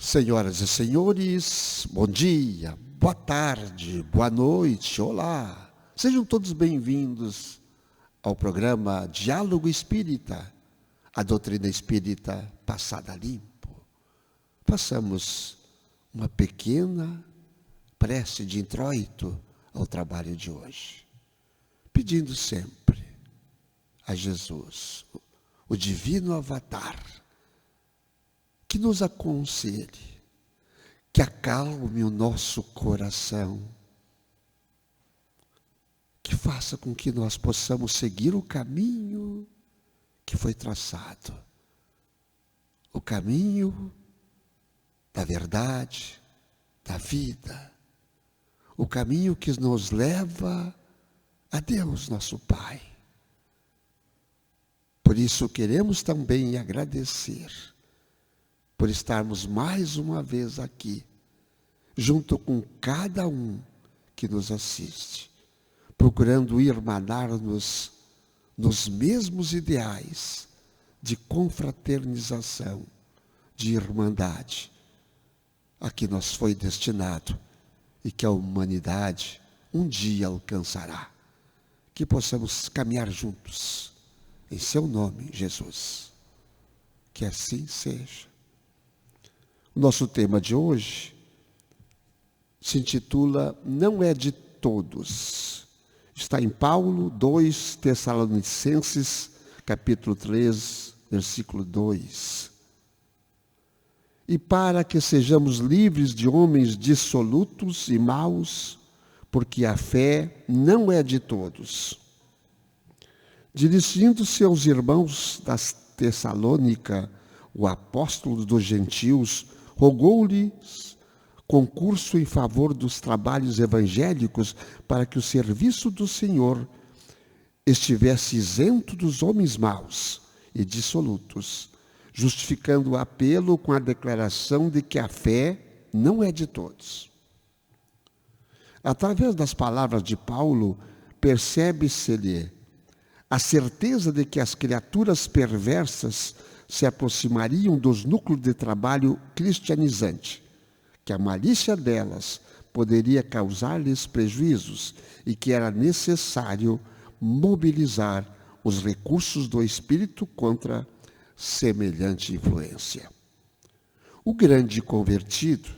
Senhoras e senhores, bom dia, boa tarde, boa noite, olá. Sejam todos bem-vindos ao programa Diálogo Espírita, a doutrina espírita passada a limpo. Façamos uma pequena prece de introito ao trabalho de hoje, pedindo sempre a Jesus, o divino avatar, que nos aconselhe, que acalme o nosso coração, que faça com que nós possamos seguir o caminho que foi traçado, o caminho da verdade, da vida, o caminho que nos leva a Deus, nosso Pai. Por isso queremos também agradecer por estarmos mais uma vez aqui, junto com cada um que nos assiste, procurando irmanar-nos nos mesmos ideais de confraternização, de irmandade, a que nos foi destinado e que a humanidade um dia alcançará. Que possamos caminhar juntos, em seu nome, Jesus. Que assim seja. O nosso tema de hoje se intitula Não é de todos. Está em Paulo 2 Tessalonicenses, capítulo 3, versículo 2. E para que sejamos livres de homens dissolutos e maus, porque a fé não é de todos. Dirigindo-se aos irmãos das Tessalônica, o apóstolo dos gentios rogou-lhes concurso em favor dos trabalhos evangélicos para que o serviço do Senhor estivesse isento dos homens maus e dissolutos, justificando o apelo com a declaração de que a fé não é de todos. Através das palavras de Paulo, percebe-se-lhe a certeza de que as criaturas perversas se aproximariam dos núcleos de trabalho cristianizante, que a malícia delas poderia causar-lhes prejuízos e que era necessário mobilizar os recursos do Espírito contra semelhante influência. O grande convertido,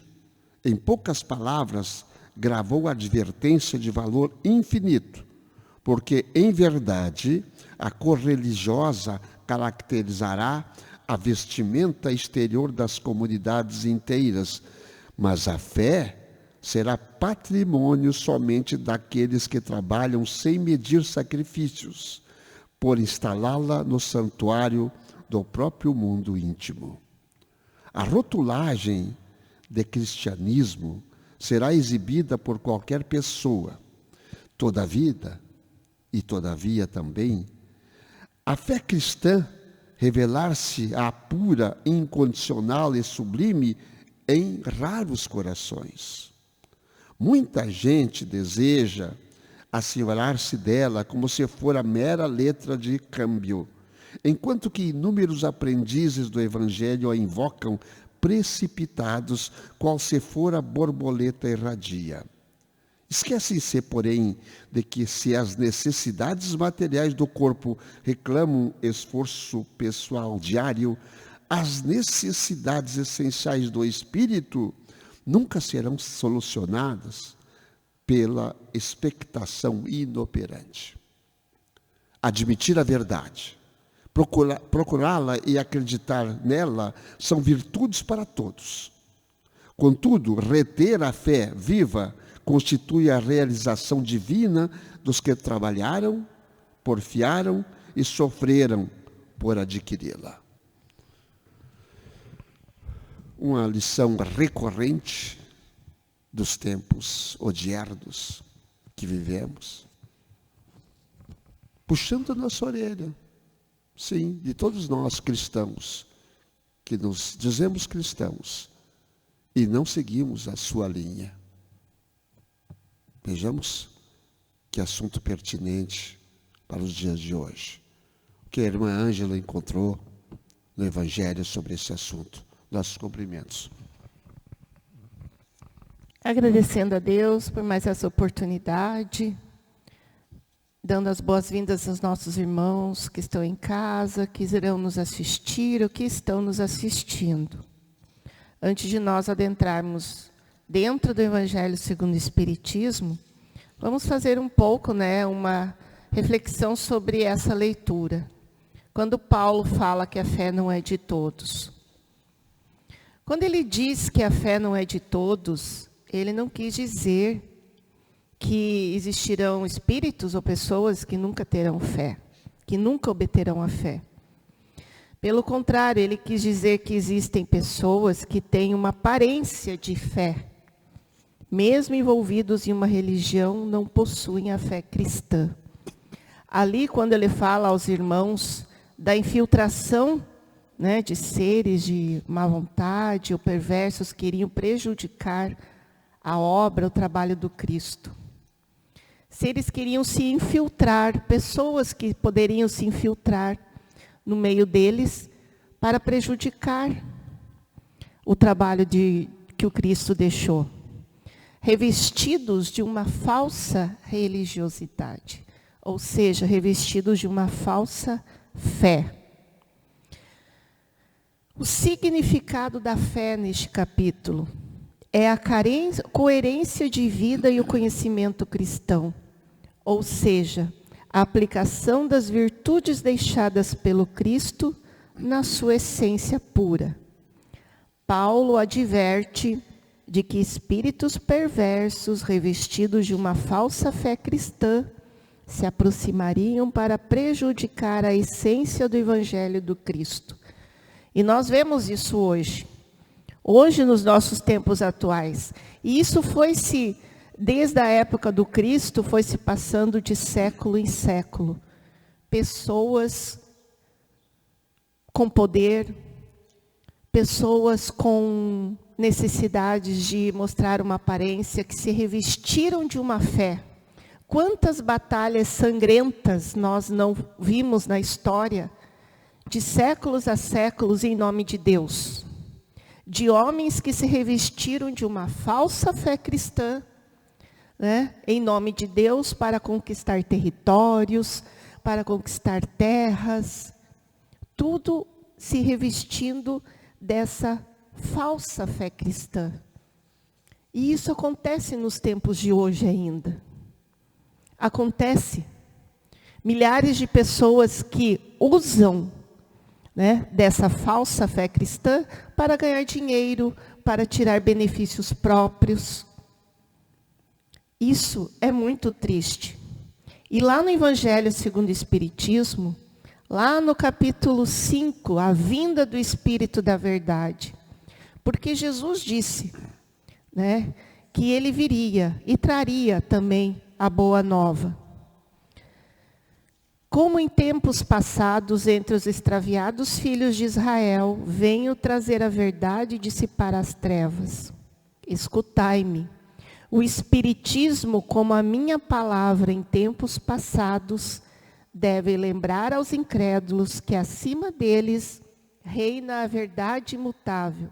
em poucas palavras, gravou a advertência de valor infinito, porque, em verdade, a cor religiosa caracterizará a vestimenta exterior das comunidades inteiras, mas a fé será patrimônio somente daqueles que trabalham sem medir sacrifícios, por instalá-la no santuário do próprio mundo íntimo. A rotulagem de cristianismo será exibida por qualquer pessoa. Todavia também, a fé cristã revelar-se-á pura, incondicional e sublime em raros corações. Muita gente deseja assenhorar-se dela como se fora mera letra de câmbio, enquanto que inúmeros aprendizes do Evangelho a invocam precipitados, qual se fora borboleta erradia. Esquecem-se, porém, de que se as necessidades materiais do corpo reclamam esforço pessoal diário, as necessidades essenciais do espírito nunca serão solucionadas pela expectação inoperante. Admitir a verdade, procurá-la e acreditar nela são virtudes para todos. Contudo, reter a fé viva constitui a realização divina dos que trabalharam, porfiaram e sofreram por adquiri-la. Uma lição recorrente dos tempos odiernos que vivemos, puxando a nossa orelha, sim, de todos nós cristãos, que nos dizemos cristãos e não seguimos a sua linha. Vejamos que assunto pertinente para os dias de hoje. O que a irmã Ângela encontrou no Evangelho sobre esse assunto. Nossos cumprimentos. Agradecendo a Deus por mais essa oportunidade, dando as boas-vindas aos nossos irmãos que estão em casa, que irão nos assistir ou que estão nos assistindo. Antes de nós adentrarmos dentro do Evangelho segundo o Espiritismo, vamos fazer um pouco, uma reflexão sobre essa leitura. Quando Paulo fala que a fé não é de todos. Quando ele diz que a fé não é de todos, ele não quis dizer que existirão espíritos ou pessoas que nunca terão fé, que nunca obterão a fé. Pelo contrário, ele quis dizer que existem pessoas que têm uma aparência de fé. Mesmo envolvidos em uma religião, não possuem a fé cristã. Ali, quando ele fala aos irmãos da infiltração, de seres de má vontade ou perversos que iriam prejudicar a obra, o trabalho do Cristo. Seres queriam se infiltrar, pessoas que poderiam se infiltrar no meio deles para prejudicar o trabalho que o Cristo deixou. Revestidos de uma falsa religiosidade, ou seja, revestidos de uma falsa fé. O significado da fé neste capítulo é a coerência de vida e o conhecimento cristão, ou seja, a aplicação das virtudes deixadas pelo Cristo na sua essência pura. Paulo adverte de que espíritos perversos, revestidos de uma falsa fé cristã, se aproximariam para prejudicar a essência do Evangelho do Cristo. E nós vemos isso hoje nos nossos tempos atuais. E isso desde a época do Cristo, foi se passando de século em século. Pessoas com poder, pessoas com necessidades de mostrar uma aparência, que se revestiram de uma fé. Quantas batalhas sangrentas nós não vimos na história, de séculos a séculos, em nome de Deus. De homens que se revestiram de uma falsa fé cristã, em nome de Deus, para conquistar territórios, para conquistar terras, tudo se revestindo dessa falsa fé cristã. E isso acontece nos tempos de hoje ainda. Acontece. Milhares de pessoas que usam dessa falsa fé cristã para ganhar dinheiro, para tirar benefícios próprios. Isso é muito triste. E lá no Evangelho segundo o Espiritismo, lá no capítulo 5, a vinda do Espírito da Verdade. Porque Jesus disse, que ele viria e traria também a boa nova. Como em tempos passados, entre os extraviados filhos de Israel, venho trazer a verdade e dissipar as trevas. Escutai-me. O Espiritismo, como a minha palavra em tempos passados, deve lembrar aos incrédulos que acima deles reina a verdade imutável,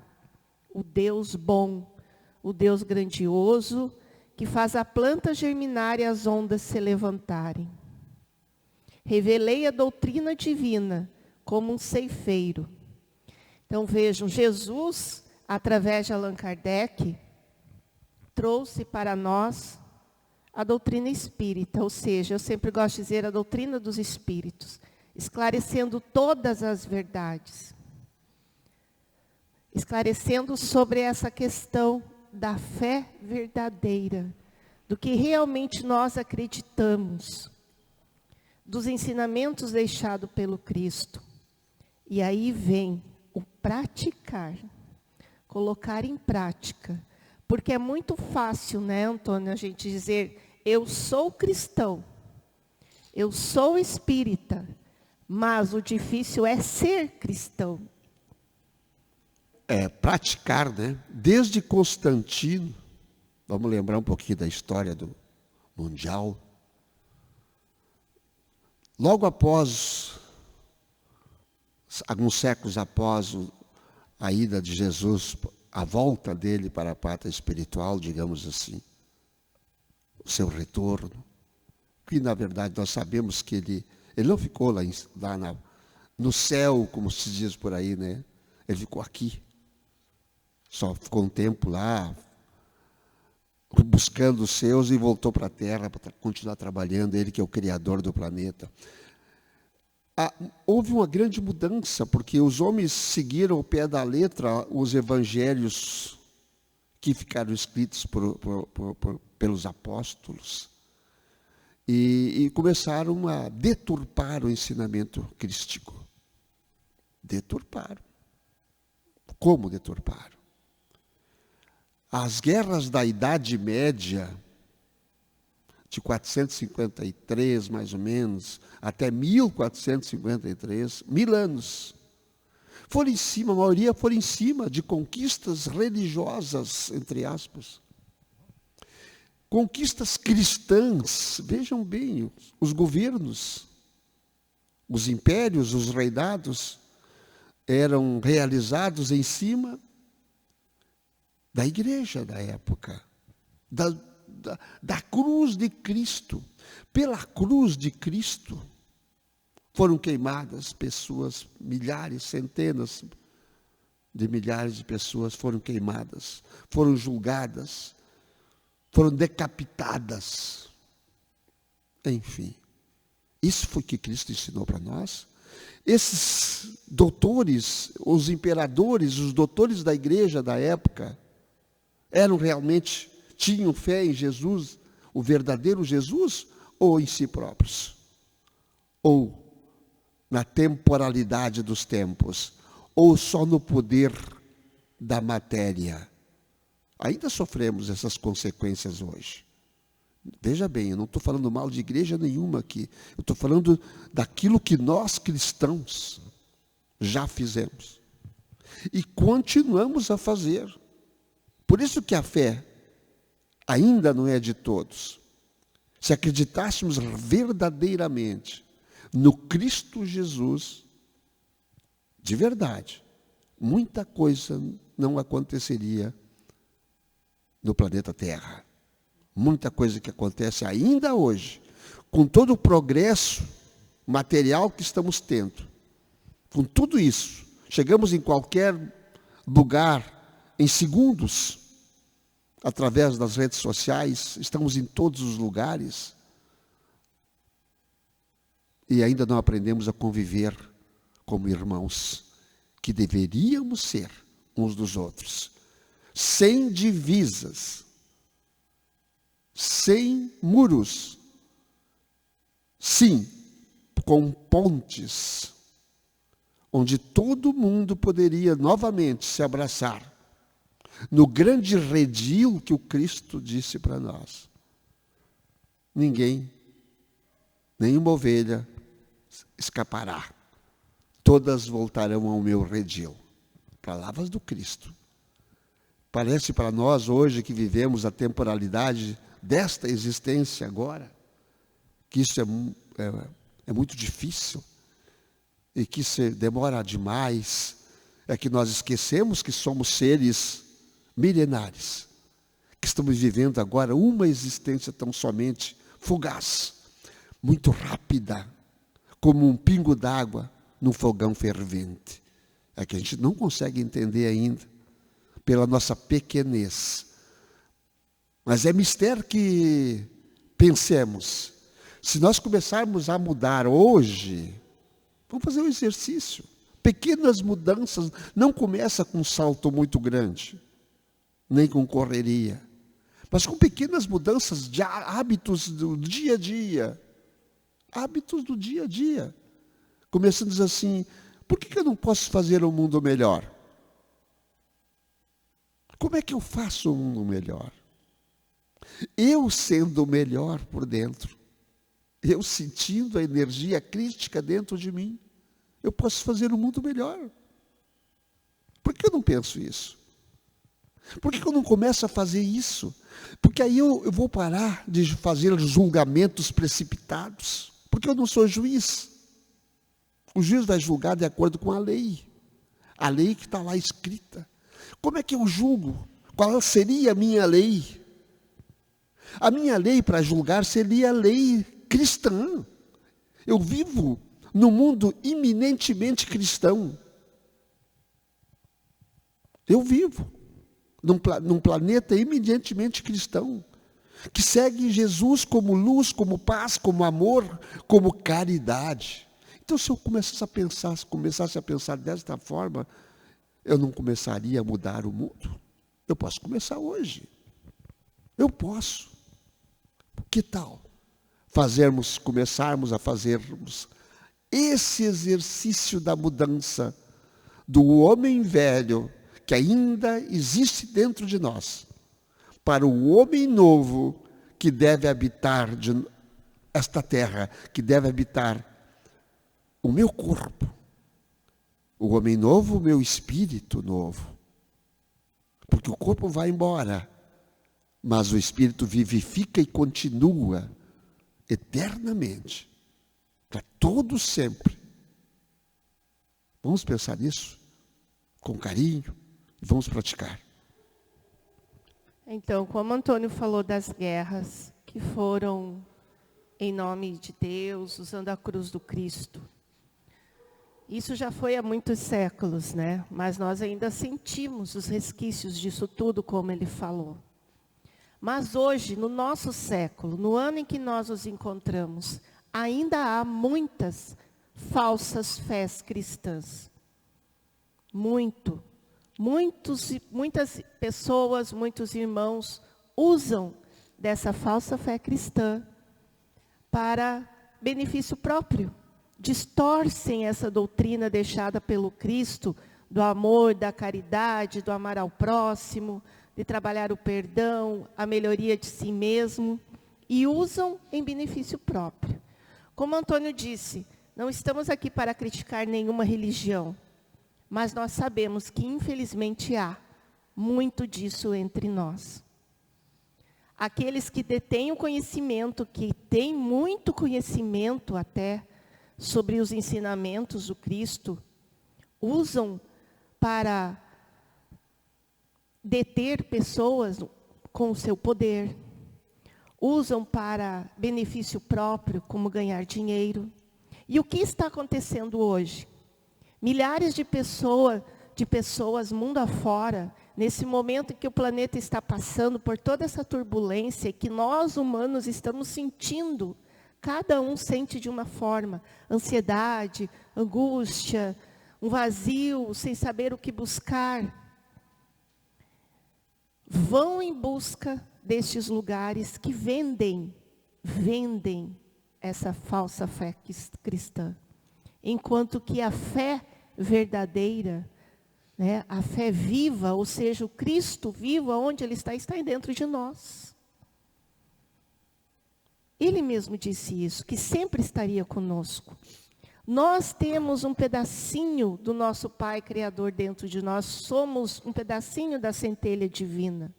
o Deus bom, o Deus grandioso, que faz a planta germinar e as ondas se levantarem. Revelei a doutrina divina como um ceifeiro. Então vejam, Jesus, através de Allan Kardec, trouxe para nós a doutrina espírita, ou seja, eu sempre gosto de dizer a doutrina dos espíritos, esclarecendo todas as verdades. Esclarecendo sobre essa questão da fé verdadeira, do que realmente nós acreditamos, dos ensinamentos deixados pelo Cristo. E aí vem o praticar, colocar em prática. Porque é muito fácil, Antônio, a gente dizer, eu sou cristão, eu sou espírita, mas o difícil é ser cristão. Praticar, Desde Constantino, vamos lembrar um pouquinho da história do mundial. Logo após, alguns séculos após a ida de Jesus a volta dele para a pátria espiritual, digamos assim, o seu retorno. Que, na verdade, nós sabemos que ele não ficou lá no céu, como se diz por aí, né? Ele ficou aqui. Só ficou um tempo lá, buscando os seus, e voltou para a Terra para continuar trabalhando, ele que é o Criador do planeta. Houve uma grande mudança, porque os homens seguiram ao pé da letra os evangelhos que ficaram escritos pelos apóstolos e começaram a deturpar o ensinamento crístico. Deturparam. Como deturparam? As guerras da Idade Média, de 453, mais ou menos, até 1453, 1000 anos, foram em cima, a maioria foram em cima de conquistas religiosas, entre aspas. Conquistas cristãs, vejam bem, os governos, os impérios, os reinados, eram realizados em cima da igreja da época, da cruz de Cristo. Pela cruz de Cristo foram queimadas pessoas, milhares, centenas de milhares de pessoas foram queimadas, foram julgadas, foram decapitadas. Enfim, isso foi o que Cristo ensinou para nós. Esses doutores, os imperadores, os doutores da igreja da época, tinham fé em Jesus, o verdadeiro Jesus, ou em si próprios? Ou na temporalidade dos tempos? Ou só no poder da matéria? Ainda sofremos essas consequências hoje. Veja bem, eu não estou falando mal de igreja nenhuma aqui. Eu estou falando daquilo que nós cristãos já fizemos. E continuamos a fazer. Por isso que a fé ainda não é de todos. Se acreditássemos verdadeiramente no Cristo Jesus, de verdade, muita coisa não aconteceria no planeta Terra. Muita coisa que acontece ainda hoje, com todo o progresso material que estamos tendo, com tudo isso, chegamos em qualquer lugar em segundos, através das redes sociais, estamos em todos os lugares, e ainda não aprendemos a conviver como irmãos, que deveríamos ser uns dos outros, sem divisas, sem muros, sim, com pontes, onde todo mundo poderia novamente se abraçar, no grande redil que o Cristo disse para nós. Ninguém, nenhuma ovelha escapará, todas voltarão ao meu redil. Palavras do Cristo. Parece para nós hoje que vivemos a temporalidade desta existência agora, que isso é muito difícil e que isso demora demais, é que nós esquecemos que somos seres milenares, que estamos vivendo agora uma existência tão somente fugaz, muito rápida, como um pingo d'água num fogão fervente. É que a gente não consegue entender ainda, pela nossa pequenez. Mas é mistério que pensemos. Se nós começarmos a mudar hoje, vamos fazer um exercício. Pequenas mudanças, não começa com um salto muito grande, nem com correria, mas com pequenas mudanças de hábitos do dia a dia. Hábitos do dia a dia. Começando a dizer assim, por que eu não posso fazer um mundo melhor? Como é que eu faço um mundo melhor? Eu sendo melhor por dentro, eu sentindo a energia crística dentro de mim, eu posso fazer um mundo melhor. Por que eu não penso isso? Por que eu não começo a fazer isso? Porque aí eu vou parar de fazer julgamentos precipitados, porque eu não sou juiz. O juiz vai julgar de acordo com a lei que está lá escrita. Como é que eu julgo? Qual seria a minha lei? A minha lei para julgar seria a lei cristã. Eu vivo num mundo eminentemente cristão. Eu vivo num planeta eminentemente cristão, que segue Jesus como luz, como paz, como amor, como caridade. Então, se eu começasse a pensar desta forma, eu não começaria a mudar o mundo? Eu posso começar hoje. Eu posso. Que tal começarmos a fazermos esse exercício da mudança do homem velho que ainda existe dentro de nós, para o homem novo que deve habitar esta terra, que deve habitar o meu corpo. O homem novo, o meu espírito novo. Porque o corpo vai embora, mas o espírito vivifica e continua eternamente, para todo sempre. Vamos pensar nisso com carinho e vamos praticar. Então, como Antônio falou das guerras que foram em nome de Deus, usando a cruz do Cristo. Isso já foi há muitos séculos, né? Mas nós ainda sentimos os resquícios disso tudo, como ele falou. Mas hoje, no nosso século, no ano em que nós nos encontramos, ainda há muitas falsas fés cristãs. Muitas pessoas, muitos irmãos usam dessa falsa fé cristã para benefício próprio. Distorcem essa doutrina deixada pelo Cristo do amor, da caridade, do amar ao próximo, de trabalhar o perdão, a melhoria de si mesmo, e usam em benefício próprio. Como Antônio disse, não estamos aqui para criticar nenhuma religião, mas nós sabemos que, infelizmente, há muito disso entre nós. Aqueles que detêm o conhecimento, que têm muito conhecimento até sobre os ensinamentos do Cristo, usam para deter pessoas com o seu poder, usam para benefício próprio, como ganhar dinheiro. E o que está acontecendo hoje? Milhares de pessoas mundo afora, nesse momento em que o planeta está passando por toda essa turbulência, que nós humanos estamos sentindo, cada um sente de uma forma, ansiedade, angústia, um vazio, sem saber o que buscar. Vão em busca destes lugares que vendem essa falsa fé cristã. Enquanto que a fé verdadeira, né, a fé viva, ou seja, o Cristo vivo, onde Ele está dentro de nós. Ele mesmo disse isso, que sempre estaria conosco. Nós temos um pedacinho do nosso Pai Criador dentro de nós, somos um pedacinho da centelha divina.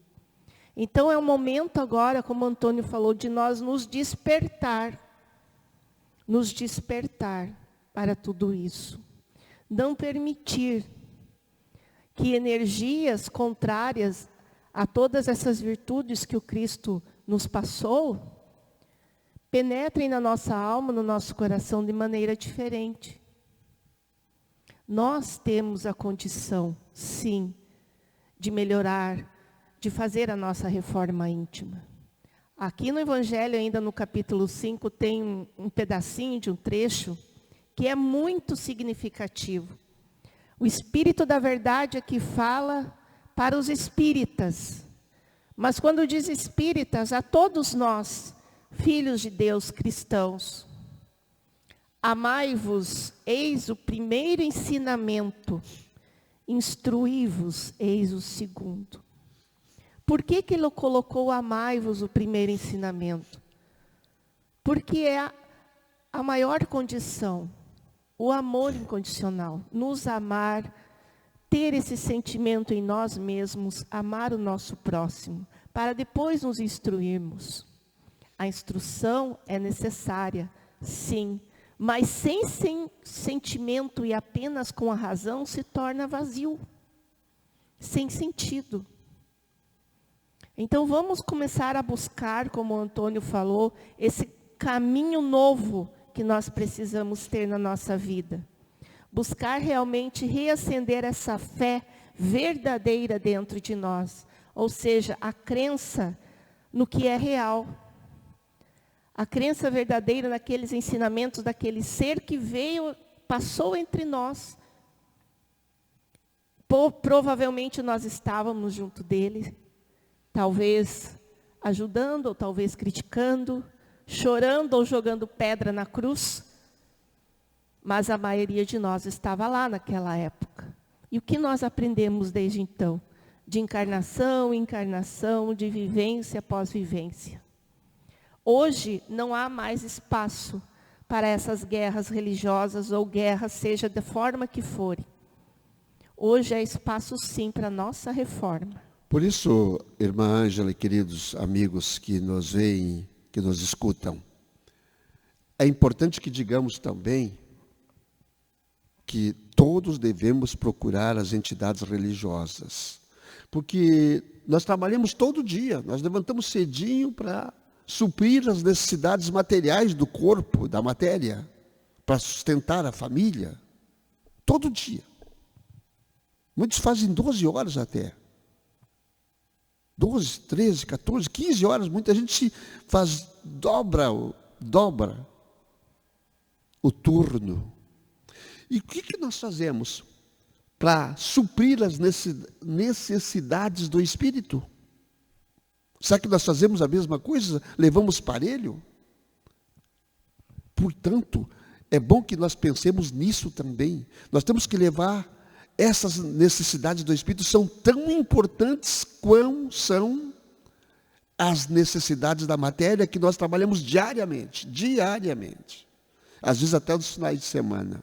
Então é o momento agora, como Antônio falou, de nós nos despertar para tudo isso. Não permitir que energias contrárias a todas essas virtudes que o Cristo nos passou, penetrem na nossa alma, no nosso coração de maneira diferente. Nós temos a condição, sim, de melhorar, de fazer a nossa reforma íntima. Aqui no Evangelho, ainda no capítulo 5, tem um pedacinho de um trecho que é muito significativo. O Espírito da Verdade aqui fala para os espíritas. Mas quando diz espíritas, a todos nós, filhos de Deus cristãos, amai-vos, eis o primeiro ensinamento, instruí-vos, eis o segundo. Por que ele colocou amai-vos o primeiro ensinamento? Porque é a maior condição, o amor incondicional, nos amar, ter esse sentimento em nós mesmos, amar o nosso próximo, para depois nos instruirmos. A instrução é necessária, sim, mas sem sentimento e apenas com a razão se torna vazio. sem sentido. Então vamos começar a buscar, como o Antônio falou, esse caminho novo que nós precisamos ter na nossa vida. Buscar realmente reacender essa fé verdadeira dentro de nós. Ou seja, a crença no que é real. A crença verdadeira naqueles ensinamentos daquele ser que veio, passou entre nós. Provavelmente nós estávamos junto dele, talvez ajudando ou talvez criticando, chorando ou jogando pedra na cruz, mas a maioria de nós estava lá naquela época. E o que nós aprendemos desde então? De encarnação em encarnação, de vivência após vivência. Hoje não há mais espaço para essas guerras religiosas ou guerras, seja da forma que forem. Hoje é espaço sim para a nossa reforma. Por isso, irmã Ângela e queridos amigos que nos veem, que nos escutam, é importante que digamos também que todos devemos procurar as entidades religiosas. Porque nós trabalhamos todo dia, nós levantamos cedinho para suprir as necessidades materiais do corpo, da matéria, para sustentar a família, todo dia. Muitos fazem 12 horas até. 12, 13, 14, 15 horas, muita gente dobra o turno. E o que nós fazemos para suprir as necessidades do espírito? Será que nós fazemos a mesma coisa? Levamos parelho? Portanto, é bom que nós pensemos nisso também. Nós temos que levar essas necessidades do espírito, são tão importantes quanto são as necessidades da matéria que nós trabalhamos diariamente. Às vezes até nos finais de semana.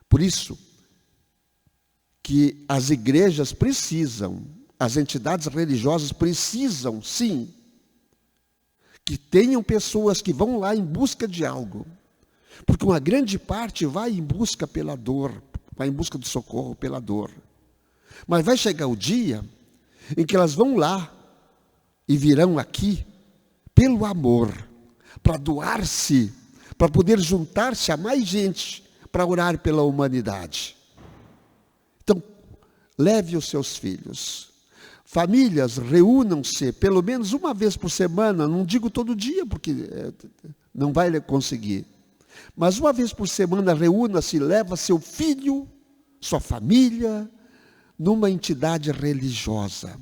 Por isso que as igrejas precisam, as entidades religiosas precisam, sim, que tenham pessoas que vão lá em busca de algo. Porque uma grande parte vai em busca pela dor, vai em busca do socorro pela dor. Mas vai chegar o dia em que elas vão lá e virão aqui pelo amor, para doar-se, para poder juntar-se a mais gente, para orar pela humanidade. Então, leve os seus filhos. Famílias, reúnam-se pelo menos uma vez por semana, não digo todo dia, porque não vai conseguir. Mas uma vez por semana, reúna-se, leva seu filho, sua família, numa entidade religiosa.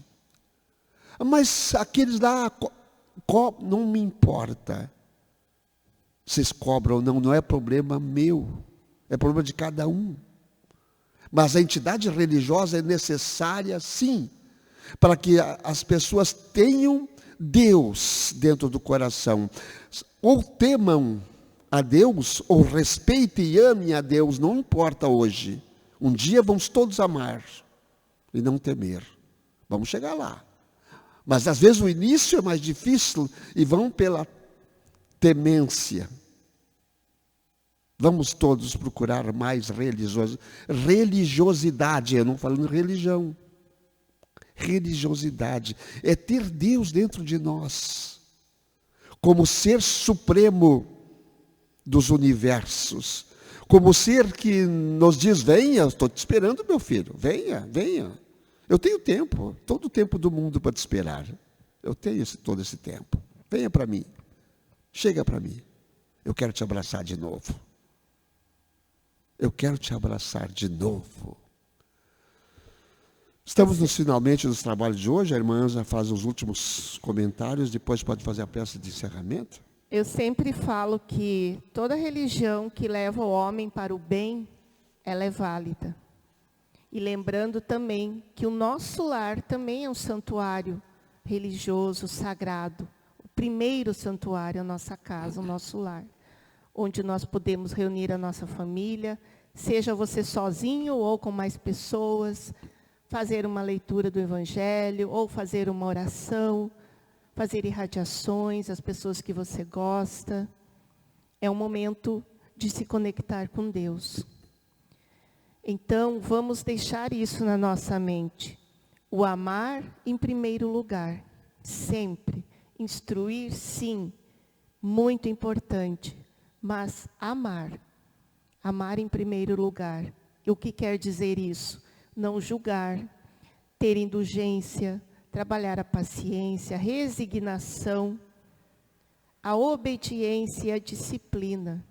Mas aqueles lá, não me importa. Vocês cobram ou não, não é problema meu. É problema de cada um. Mas a entidade religiosa é necessária, sim, para que as pessoas tenham Deus dentro do coração. Ou temam a Deus, ou respeitem e amem a Deus, não importa hoje. Um dia vamos todos amar e não temer. Vamos chegar lá. Mas às vezes o início é mais difícil e vão pela temência. Vamos todos procurar mais religiosidade, eu não falando religião. Religiosidade é ter Deus dentro de nós, como ser supremo dos universos, como ser que nos diz, venha, estou te esperando, meu filho, venha. Eu tenho tempo, todo o tempo do mundo para te esperar. Eu tenho todo esse tempo. Venha para mim, chega para mim, eu quero te abraçar de novo. Eu quero te abraçar de novo. Estamos finalmente nos trabalhos de hoje. A irmã Ângela faz os últimos comentários, depois pode fazer a peça de encerramento. Eu sempre falo que toda religião que leva o homem para o bem, ela é válida. E lembrando também que o nosso lar também é um santuário religioso, sagrado. O primeiro santuário é a nossa casa, o nosso lar, onde nós podemos reunir a nossa família, seja você sozinho ou com mais pessoas, fazer uma leitura do Evangelho, ou fazer uma oração, fazer irradiações às pessoas que você gosta. É um momento de se conectar com Deus. Então, vamos deixar isso na nossa mente. O amar em primeiro lugar, sempre. Instruir, sim, muito importante. Mas amar. Amar em primeiro lugar. E o que quer dizer isso? Não julgar, ter indulgência, trabalhar a paciência, a resignação, a obediência e a disciplina.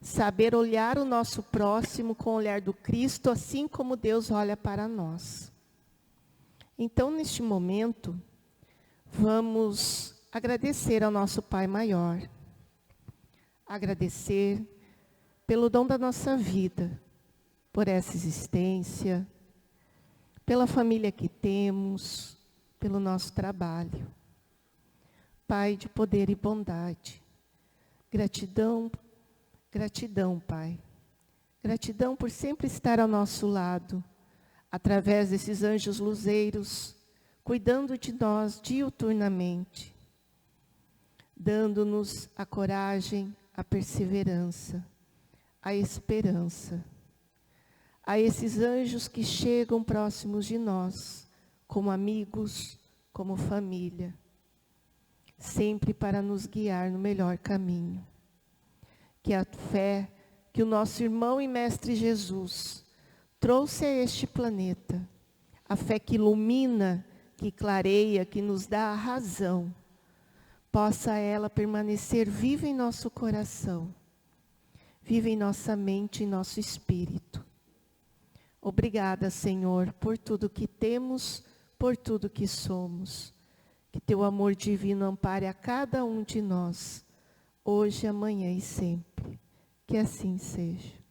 Saber olhar o nosso próximo com o olhar do Cristo, assim como Deus olha para nós. Então, neste momento, vamos agradecer ao nosso Pai Maior. Agradecer pelo dom da nossa vida, por essa existência, pela família que temos, pelo nosso trabalho. Pai de poder e bondade, gratidão, gratidão, Pai. Gratidão por sempre estar ao nosso lado, através desses anjos luzeiros, cuidando de nós diuturnamente, dando-nos a coragem, a perseverança, a esperança. A esses anjos que chegam próximos de nós, como amigos, como família, sempre para nos guiar no melhor caminho. Que a fé que o nosso irmão e mestre Jesus trouxe a este planeta, a fé que ilumina, que clareia, que nos dá a razão, possa ela permanecer viva em nosso coração, viva em nossa mente e nosso espírito. Obrigada, Senhor, por tudo que temos, por tudo que somos. Que teu amor divino ampare a cada um de nós, hoje, amanhã e sempre. Que assim seja.